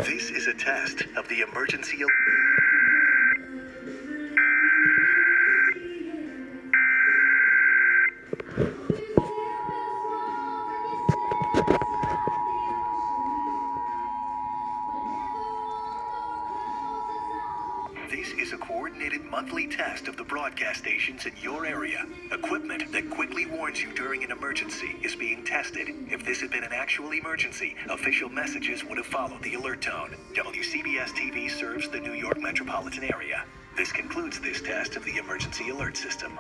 This is a test of the emergency. This is a coordinated monthly test of the broadcast stations in your area. Equipment that quickly warns you during an emergency is being tested. If this had been an actual emergency, official messages would have followed the alert tone. WCBS TV serves the New York metropolitan area. This concludes this test of the emergency alert system.